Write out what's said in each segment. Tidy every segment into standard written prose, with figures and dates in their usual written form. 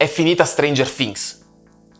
È finita Stranger Things.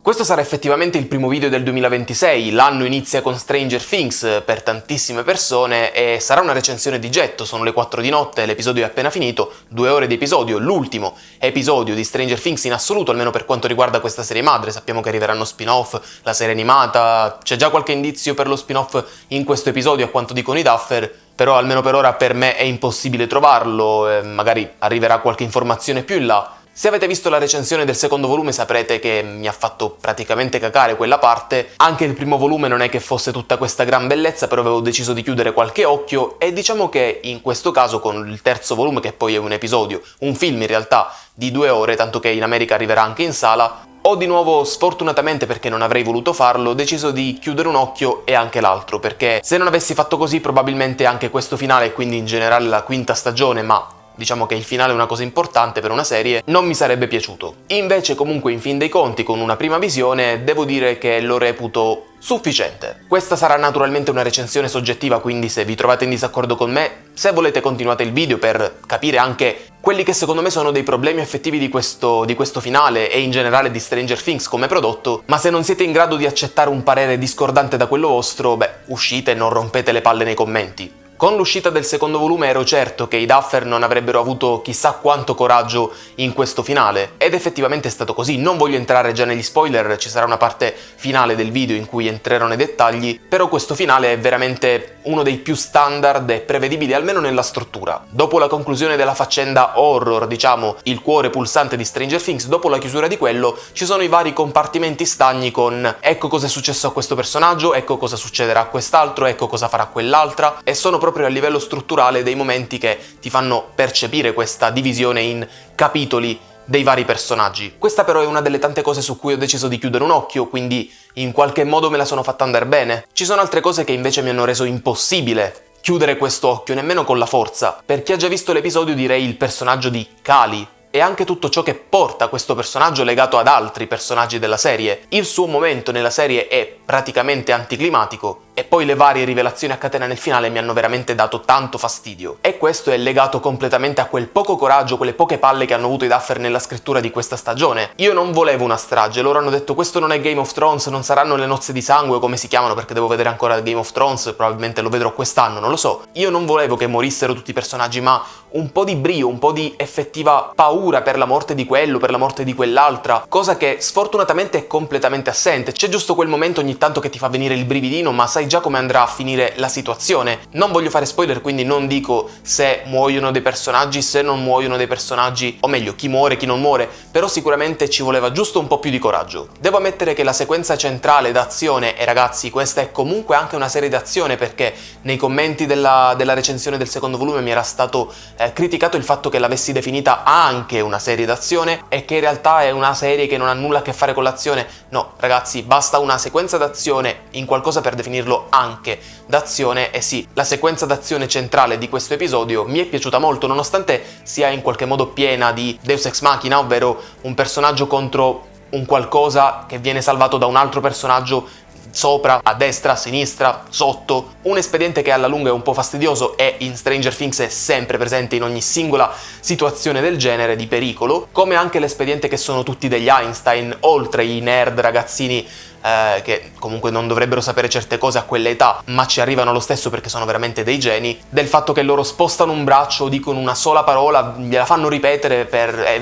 Questo sarà effettivamente il primo video del 2026, l'anno inizia con Stranger Things per tantissime persone e sarà una recensione di getto, sono le 4 di notte, l'episodio è appena finito, 2 ore di episodio, l'ultimo episodio di Stranger Things in assoluto, almeno per quanto riguarda questa serie madre, sappiamo che arriveranno spin-off, la serie animata, c'è già qualche indizio per lo spin-off in questo episodio a quanto dicono i Duffer, però almeno per ora per me è impossibile trovarlo, magari arriverà qualche informazione più in là. Se avete visto la recensione del secondo volume saprete che mi ha fatto praticamente cacare quella parte, anche il primo volume non è che fosse tutta questa gran bellezza, però avevo deciso di chiudere qualche occhio e diciamo che in questo caso con il terzo volume, che poi è un episodio, un film in realtà di 2 ore, tanto che in America arriverà anche in sala, ho di nuovo, sfortunatamente perché non avrei voluto farlo, deciso di chiudere un occhio e anche l'altro, perché se non avessi fatto così probabilmente anche questo finale e quindi in generale la quinta stagione, ma diciamo che il finale è una cosa importante per una serie, non mi sarebbe piaciuto. Invece comunque in fin dei conti, con una prima visione, devo dire che lo reputo sufficiente. Questa sarà naturalmente una recensione soggettiva, quindi se vi trovate in disaccordo con me, se volete continuate il video per capire anche quelli che secondo me sono dei problemi effettivi di questo finale e in generale di Stranger Things come prodotto, ma se non siete in grado di accettare un parere discordante da quello vostro, uscite e non rompete le palle nei commenti. Con l'uscita del secondo volume ero certo che i Duffer non avrebbero avuto chissà quanto coraggio in questo finale, ed effettivamente è stato così. Non voglio entrare già negli spoiler, ci sarà una parte finale del video in cui entrerò nei dettagli, però questo finale è veramente uno dei più standard e prevedibili, almeno nella struttura. Dopo la conclusione della faccenda horror, diciamo, il cuore pulsante di Stranger Things, dopo la chiusura di quello, ci sono i vari compartimenti stagni con ecco cosa è successo a questo personaggio, ecco cosa succederà a quest'altro, ecco cosa farà quell'altra, e sono proprio a livello strutturale dei momenti che ti fanno percepire questa divisione in capitoli dei vari personaggi. Questa però è una delle tante cose su cui ho deciso di chiudere un occhio, quindi in qualche modo me la sono fatta andare bene. Ci sono altre cose che invece mi hanno reso impossibile chiudere questo occhio, nemmeno con la forza. Per chi ha già visto l'episodio direi il personaggio di Kali, e anche tutto ciò che porta questo personaggio legato ad altri personaggi della serie. Il suo momento nella serie è praticamente anticlimatico, e poi le varie rivelazioni a catena nel finale mi hanno veramente dato tanto fastidio. E questo è legato completamente a quel poco coraggio, quelle poche palle che hanno avuto i Duffer nella scrittura di questa stagione. Io non volevo una strage, loro hanno detto questo non è Game of Thrones, non saranno le nozze di sangue, come si chiamano, perché devo vedere ancora Game of Thrones, probabilmente lo vedrò quest'anno, non lo so. Io non volevo che morissero tutti i personaggi, ma un po' di brio, un po' di effettiva paura per la morte di quello, per la morte di quell'altra, cosa che sfortunatamente è completamente assente. C'è giusto quel momento ogni tanto che ti fa venire il brividino, ma sai già come andrà a finire la situazione. Non voglio fare spoiler, quindi non dico se muoiono dei personaggi, se non muoiono dei personaggi, o meglio, chi muore, chi non muore, però sicuramente ci voleva giusto un po' più di coraggio. Devo ammettere che la sequenza centrale d'azione, e ragazzi, questa è comunque anche una serie d'azione, perché nei commenti della recensione del secondo volume mi era stato criticato il fatto che l'avessi definita anche una serie d'azione e che in realtà è una serie che non ha nulla a che fare con l'azione. No, ragazzi, basta una sequenza d'azione in qualcosa per definirlo anche d'azione, e sì, la sequenza d'azione centrale di questo episodio mi è piaciuta molto, nonostante sia in qualche modo piena di Deus Ex Machina, ovvero un personaggio contro un qualcosa che viene salvato da un altro personaggio sopra, a destra, a sinistra, sotto. Un espediente che alla lunga è un po' fastidioso e in Stranger Things è sempre presente in ogni singola situazione del genere di pericolo, come anche l'espediente che sono tutti degli Einstein, oltre i nerd ragazzini che comunque non dovrebbero sapere certe cose a quell'età, ma ci arrivano lo stesso perché sono veramente dei geni, del fatto che loro spostano un braccio, dicono una sola parola, gliela fanno ripetere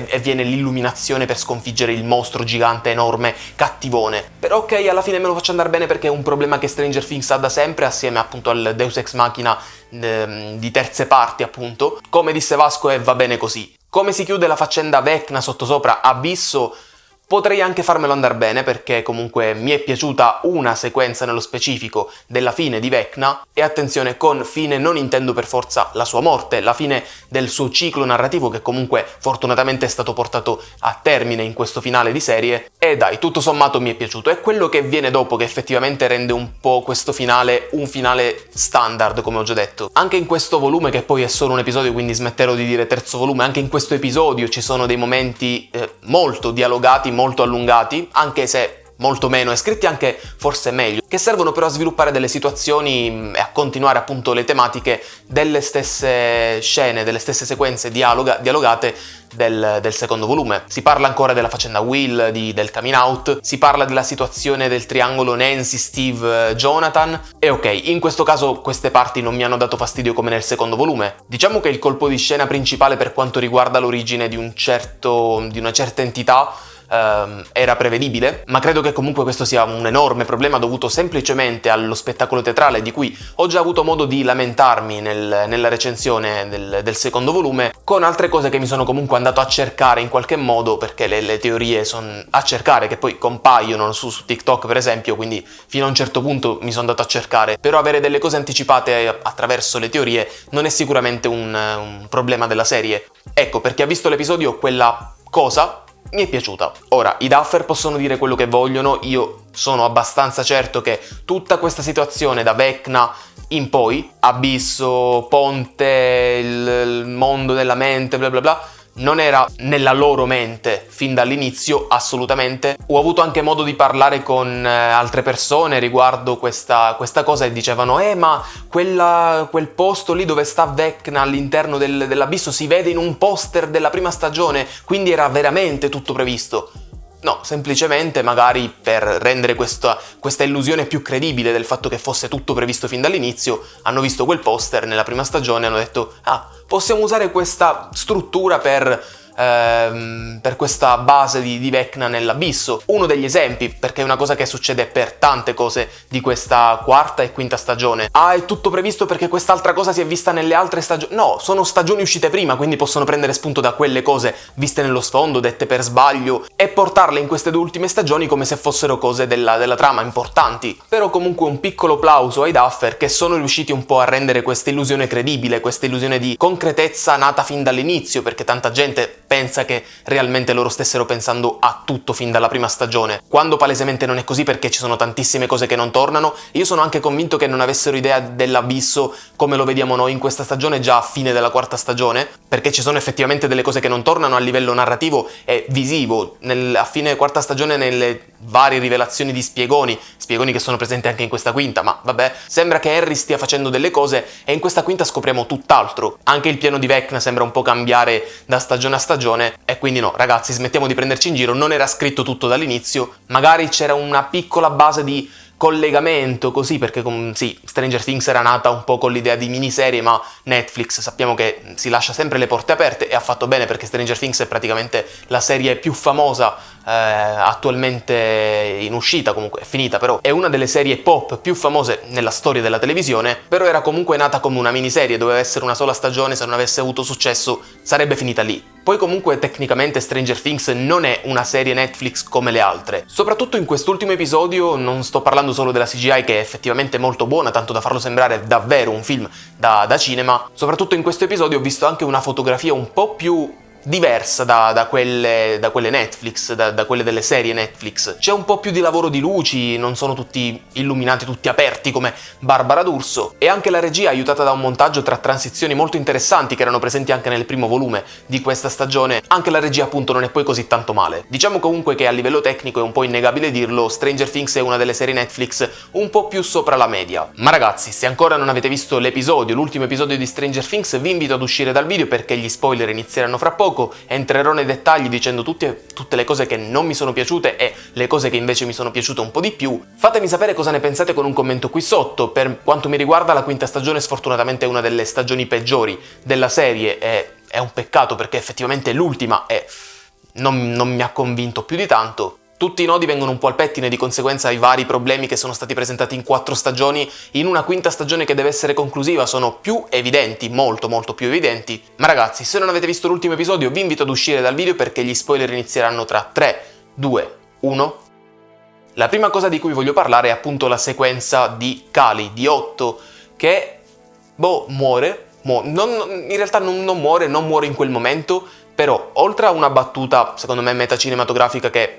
e viene l'illuminazione per sconfiggere il mostro gigante, enorme, cattivone. Però ok, alla fine me lo faccio andare bene perché è un problema che Stranger Things ha da sempre, assieme appunto al Deus Ex Machina di terze parti appunto. Come disse Vasco, e va bene così. Come si chiude la faccenda Vecna sottosopra Abisso? Potrei anche farmelo andare bene perché comunque mi è piaciuta una sequenza nello specifico della fine di Vecna, e attenzione, con fine non intendo per forza la sua morte, la fine del suo ciclo narrativo che comunque fortunatamente è stato portato a termine in questo finale di serie, e dai, tutto sommato mi è piaciuto. È quello che viene dopo che effettivamente rende un po' questo finale un finale standard, come ho già detto. Anche in questo volume, che poi è solo un episodio quindi smetterò di dire terzo volume, anche in questo episodio ci sono dei momenti molto dialogati, molto allungati, anche se molto meno e scritti anche forse meglio, che servono però a sviluppare delle situazioni e a continuare appunto le tematiche delle stesse scene, delle stesse sequenze dialogate del secondo volume. Si parla ancora della faccenda Will, del coming out, si parla della situazione del triangolo Nancy, Steve, Jonathan, e ok, in questo caso queste parti non mi hanno dato fastidio come nel secondo volume. Diciamo che il colpo di scena principale per quanto riguarda l'origine di una certa entità era prevedibile, ma credo che comunque questo sia un enorme problema dovuto semplicemente allo spettacolo teatrale, di cui ho già avuto modo di lamentarmi nella recensione del secondo volume, con altre cose che mi sono comunque andato a cercare in qualche modo, perché le teorie sono a cercare, che poi compaiono su TikTok per esempio, quindi fino a un certo punto mi sono andato a cercare, però avere delle cose anticipate attraverso le teorie non è sicuramente un problema della serie. Ecco, per chi ha visto l'episodio, quella cosa mi è piaciuta. Ora, i Duffer possono dire quello che vogliono, io sono abbastanza certo che tutta questa situazione da Vecna in poi, abisso, ponte, il mondo della mente, bla bla bla, non era nella loro mente fin dall'inizio, assolutamente. Ho avuto anche modo di parlare con altre persone riguardo questa cosa e dicevano ma quel posto lì dove sta Vecna all'interno dell'abisso si vede in un poster della prima stagione, quindi era veramente tutto previsto. No, semplicemente magari per rendere questa illusione più credibile del fatto che fosse tutto previsto fin dall'inizio, hanno visto quel poster nella prima stagione e hanno detto possiamo usare questa struttura per questa base di Vecna nell'abisso. Uno degli esempi, perché è una cosa che succede per tante cose di questa quarta e quinta stagione. È tutto previsto perché quest'altra cosa si è vista nelle altre stagioni. No, sono stagioni uscite prima, quindi possono prendere spunto da quelle cose viste nello sfondo, dette per sbaglio, e portarle in queste 2 ultime stagioni come se fossero cose della trama importanti. Però comunque un piccolo plauso ai Duffer, che sono riusciti un po' a rendere questa illusione credibile, questa illusione di concretezza nata fin dall'inizio, perché tanta gente pensa che realmente loro stessero pensando a tutto fin dalla prima stagione, quando palesemente non è così, perché ci sono tantissime cose che non tornano. Io sono anche convinto che non avessero idea dell'abisso come lo vediamo noi in questa stagione già a fine della quarta stagione, perché ci sono effettivamente delle cose che non tornano a livello narrativo e visivo. A fine quarta stagione, nelle varie rivelazioni di spiegoni che sono presenti anche in questa quinta, ma vabbè, sembra che Harry stia facendo delle cose e in questa quinta scopriamo tutt'altro. Anche il piano di Vecna sembra un po' cambiare da stagione a stagione, e quindi no, ragazzi, smettiamo di prenderci in giro, non era scritto tutto dall'inizio, magari c'era una piccola base di collegamento così, perché sì, Stranger Things era nata un po' con l'idea di miniserie, ma Netflix sappiamo che si lascia sempre le porte aperte, e ha fatto bene, perché Stranger Things è praticamente la serie più famosa attualmente in uscita, comunque è finita, però è una delle serie pop più famose nella storia della televisione, però era comunque nata come una miniserie, doveva essere una sola stagione, se non avesse avuto successo sarebbe finita lì. Poi comunque tecnicamente Stranger Things non è una serie Netflix come le altre. Soprattutto in quest'ultimo episodio non sto parlando solo della CGI, che è effettivamente molto buona, tanto da farlo sembrare davvero un film da cinema. Soprattutto in questo episodio ho visto anche una fotografia un po' più diversa da quelle Netflix, da quelle delle serie Netflix. C'è un po' più di lavoro di luci, non sono tutti illuminati, tutti aperti come Barbara D'Urso, e anche la regia è aiutata da un montaggio tra transizioni molto interessanti che erano presenti anche nel primo volume di questa stagione. Anche la regia appunto non è poi così tanto male. Diciamo comunque che a livello tecnico è un po' innegabile dirlo, Stranger Things è una delle serie Netflix un po' più sopra la media. Ma ragazzi, se ancora non avete visto l'ultimo episodio di Stranger Things, vi invito ad uscire dal video perché gli spoiler inizieranno fra poco. Entrerò nei dettagli dicendo tutte le cose che non mi sono piaciute e le cose che invece mi sono piaciute un po' di più. Fatemi sapere cosa ne pensate con un commento qui sotto. Per quanto mi riguarda, la quinta stagione sfortunatamente è una delle stagioni peggiori della serie, e è un peccato perché effettivamente è l'ultima e non mi ha convinto più di tanto. Tutti i nodi vengono un po' al pettine, di conseguenza i vari problemi che sono stati presentati in 4 stagioni, in una quinta stagione che deve essere conclusiva, sono più evidenti, molto più evidenti. Ma ragazzi, se non avete visto l'ultimo episodio vi invito ad uscire dal video perché gli spoiler inizieranno tra 3, 2, 1... La prima cosa di cui voglio parlare è appunto la sequenza di Kali, di Otto, che, muore. In realtà non muore in quel momento, però oltre a una battuta, secondo me, metacinematografica che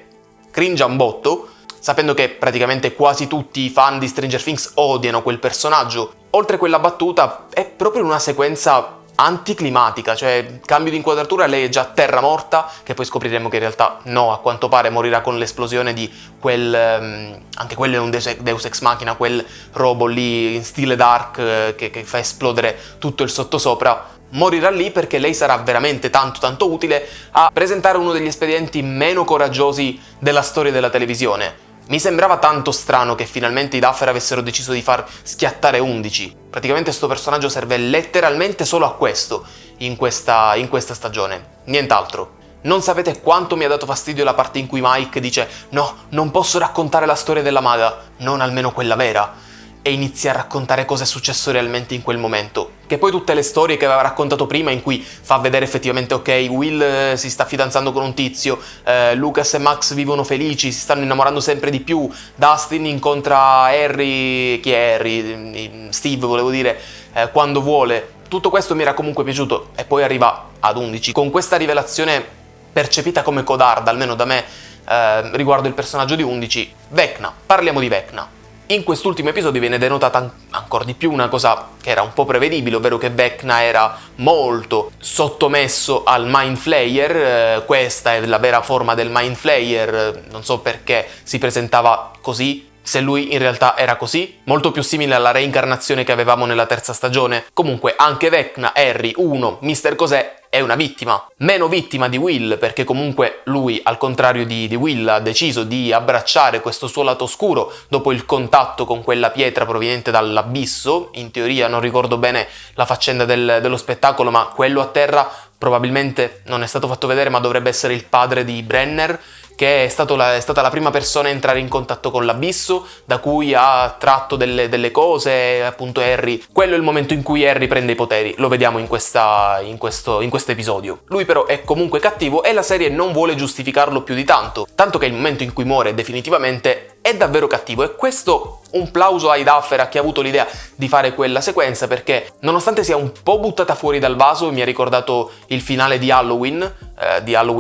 cringe un botto, sapendo che praticamente quasi tutti i fan di Stranger Things odiano quel personaggio, oltre a quella battuta è proprio una sequenza anticlimatica, cioè cambio di inquadratura, lei è già terra morta, che poi scopriremo che in realtà no, a quanto pare morirà con l'esplosione di quel, anche quello è un Deus Ex Machina, quel robot lì in stile Dark che fa esplodere tutto il sottosopra. Morirà lì perché lei sarà veramente tanto utile a presentare uno degli espedienti meno coraggiosi della storia della televisione. Mi sembrava tanto strano che finalmente i Duffer avessero deciso di far schiattare 11. Praticamente sto personaggio serve letteralmente solo a questo in questa stagione, nient'altro. Non sapete quanto mi ha dato fastidio la parte in cui Mike dice «No, non posso raccontare la storia della maga, non almeno quella vera», e inizia a raccontare cosa è successo realmente in quel momento. Che poi tutte le storie che aveva raccontato prima, in cui fa vedere effettivamente ok, Will si sta fidanzando con un tizio, Lucas e Max vivono felici, si stanno innamorando sempre di più, Dustin incontra Harry, chi è Harry? Steve volevo dire, quando vuole. Tutto questo mi era comunque piaciuto e poi arriva ad 11 con questa rivelazione percepita come codarda, almeno da me, riguardo il personaggio di 11, Vecna. Parliamo di Vecna. In quest'ultimo episodio viene denotata ancora di più una cosa che era un po' prevedibile, ovvero che Vecna era molto sottomesso al Mind Flayer. Questa è la vera forma del Mind Flayer, non so perché si presentava così, se lui in realtà era così, molto più simile alla reincarnazione che avevamo nella terza stagione. Comunque anche Vecna, Harry, Uno, Mister Cos'è, è una vittima. Meno vittima di Will, perché comunque lui, al contrario di Will, ha deciso di abbracciare questo suo lato oscuro dopo il contatto con quella pietra proveniente dall'abisso. In teoria non ricordo bene la faccenda dello spettacolo, ma quello a terra probabilmente non è stato fatto vedere, ma dovrebbe essere il padre di Brenner, che è stata la prima persona a entrare in contatto con l'abisso, da cui ha tratto delle cose, appunto Harry. Quello è il momento in cui Harry prende i poteri, lo vediamo in questo episodio. Lui però è comunque cattivo e la serie non vuole giustificarlo più di tanto che il momento in cui muore definitivamente è davvero cattivo, e questo un plauso ai Duffer, a chi ha avuto l'idea di fare quella sequenza, perché nonostante sia un po' buttata fuori dal vaso, mi ha ricordato il finale di Halloween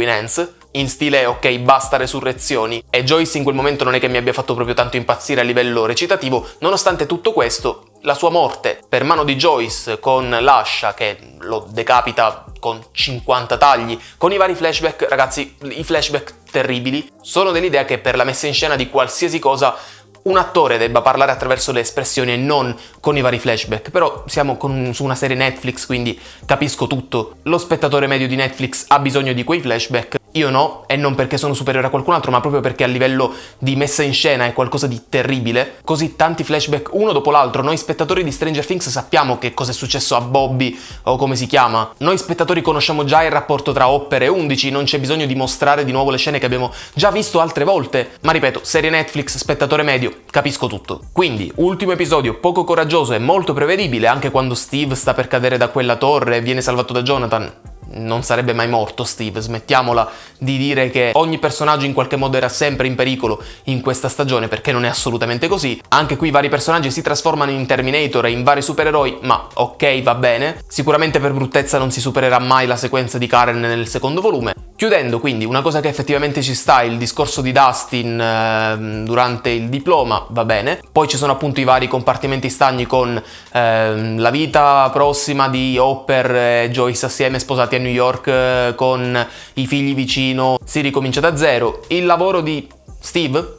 Ends, in stile ok, basta resurrezioni, e Joyce in quel momento non è che mi abbia fatto proprio tanto impazzire a livello recitativo. Nonostante tutto questo, la sua morte per mano di Joyce con l'ascia che lo decapita con 50 tagli, con i vari flashback, ragazzi, i flashback terribili, sono dell'idea che per la messa in scena di qualsiasi cosa un attore debba parlare attraverso le espressioni e non con i vari flashback. Però siamo su una serie Netflix, quindi capisco tutto. Lo spettatore medio di Netflix ha bisogno di quei flashback, io no, e non perché sono superiore a qualcun altro, ma proprio perché a livello di messa in scena è qualcosa di terribile. Così tanti flashback uno dopo l'altro. Noi spettatori di Stranger Things sappiamo che cosa è successo a Bobby, o come si chiama. Noi spettatori conosciamo già il rapporto tra Hopper e 11, non c'è bisogno di mostrare di nuovo le scene che abbiamo già visto altre volte. Ma ripeto, serie Netflix, spettatore medio, capisco tutto. Quindi, ultimo episodio poco coraggioso e molto prevedibile, anche quando Steve sta per cadere da quella torre e viene salvato da Jonathan. Non sarebbe mai morto Steve, smettiamola di dire che ogni personaggio in qualche modo era sempre in pericolo in questa stagione, perché non è assolutamente così. Anche qui vari personaggi si trasformano in Terminator e in vari supereroi, ma ok, va bene. Sicuramente per bruttezza non si supererà mai la sequenza di Karen nel secondo volume. Chiudendo quindi, una cosa che effettivamente ci sta, il discorso di Dustin durante il diploma, va bene. Poi ci sono appunto i vari compartimenti stagni con la vita prossima di Hopper e Joyce assieme, sposati a New York, con i figli vicino, si ricomincia da zero. Il lavoro di Steve,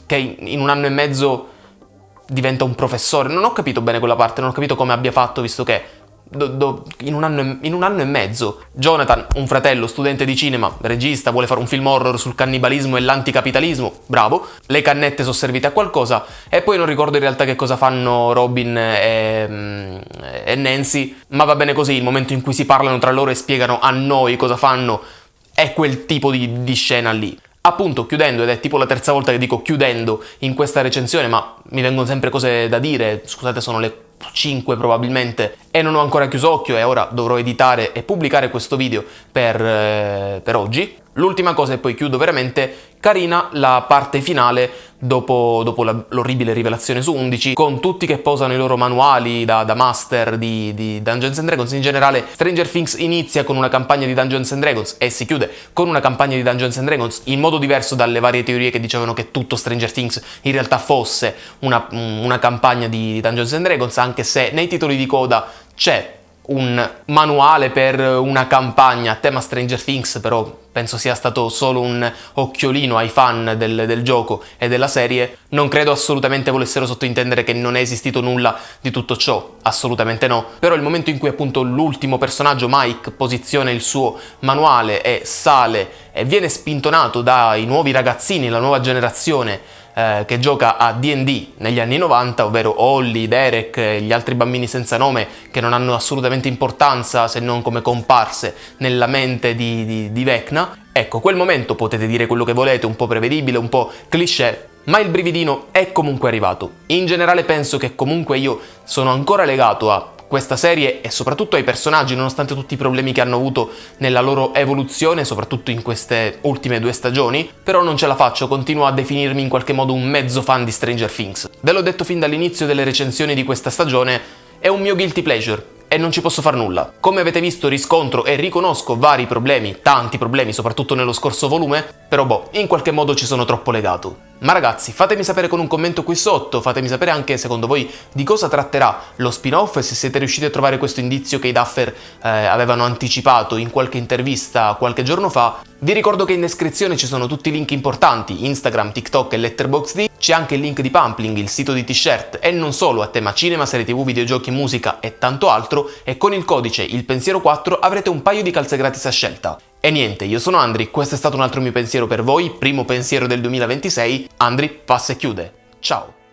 che in 1 anno e mezzo diventa un professore. Non ho capito bene quella parte, non ho capito come abbia fatto, visto che in un anno e mezzo Jonathan, un fratello studente di cinema, regista, vuole fare un film horror sul cannibalismo e l'anticapitalismo, bravo. Le cannette sono servite a qualcosa, e poi non ricordo in realtà che cosa fanno Robin e Nancy, ma va bene così. Il momento in cui si parlano tra loro e spiegano a noi cosa fanno è quel tipo di scena lì. Appunto, chiudendo, ed è tipo la terza volta che dico chiudendo in questa recensione, ma mi vengono sempre cose da dire, scusate, sono le 5 probabilmente e non ho ancora chiuso occhio, e ora dovrò editare e pubblicare questo video per oggi. L'ultima cosa, e poi chiudo veramente, carina la parte finale dopo l'orribile rivelazione su 11, con tutti che posano i loro manuali da master di Dungeons and Dragons. In generale Stranger Things inizia con una campagna di Dungeons and Dragons e si chiude con una campagna di Dungeons and Dragons, in modo diverso dalle varie teorie che dicevano che tutto Stranger Things in realtà fosse una campagna di Dungeons and Dragons, anche se nei titoli di coda c'è un manuale per una campagna a tema Stranger Things, però penso sia stato solo un occhiolino ai fan del gioco e della serie. Non credo assolutamente volessero sottintendere che non è esistito nulla di tutto ciò, assolutamente no. Però il momento in cui appunto l'ultimo personaggio, Mike, posiziona il suo manuale e sale e viene spintonato dai nuovi ragazzini, la nuova generazione che gioca a D&D negli anni 90, ovvero Holly, Derek e gli altri bambini senza nome che non hanno assolutamente importanza se non come comparse nella mente di Vecna. Ecco, quel momento potete dire quello che volete, un po' prevedibile, un po' cliché, ma il brividino è comunque arrivato. In generale penso che comunque io sono ancora legato a questa serie e soprattutto ai personaggi, nonostante tutti i problemi che hanno avuto nella loro evoluzione, soprattutto in queste ultime 2 stagioni, però non ce la faccio, continuo a definirmi in qualche modo un mezzo fan di Stranger Things. Ve l'ho detto fin dall'inizio delle recensioni di questa stagione, è un mio guilty pleasure e non ci posso far nulla. Come avete visto riscontro e riconosco vari problemi, tanti problemi, soprattutto nello scorso volume, però boh, in qualche modo ci sono troppo legato. Ma ragazzi, fatemi sapere con un commento qui sotto, fatemi sapere anche secondo voi di cosa tratterà lo spin-off e se siete riusciti a trovare questo indizio che i Duffer avevano anticipato in qualche intervista qualche giorno fa. Vi ricordo che in descrizione ci sono tutti i link importanti, Instagram, TikTok e Letterboxd, c'è anche il link di Pumpling, il sito di t-shirt e non solo a tema cinema, serie tv, videogiochi, musica e tanto altro, e con il codice ILPensiero4 avrete un paio di calze gratis a scelta. E niente, io sono Andri, questo è stato un altro mio pensiero per voi, primo pensiero del 2026, Andri passa e chiude. Ciao!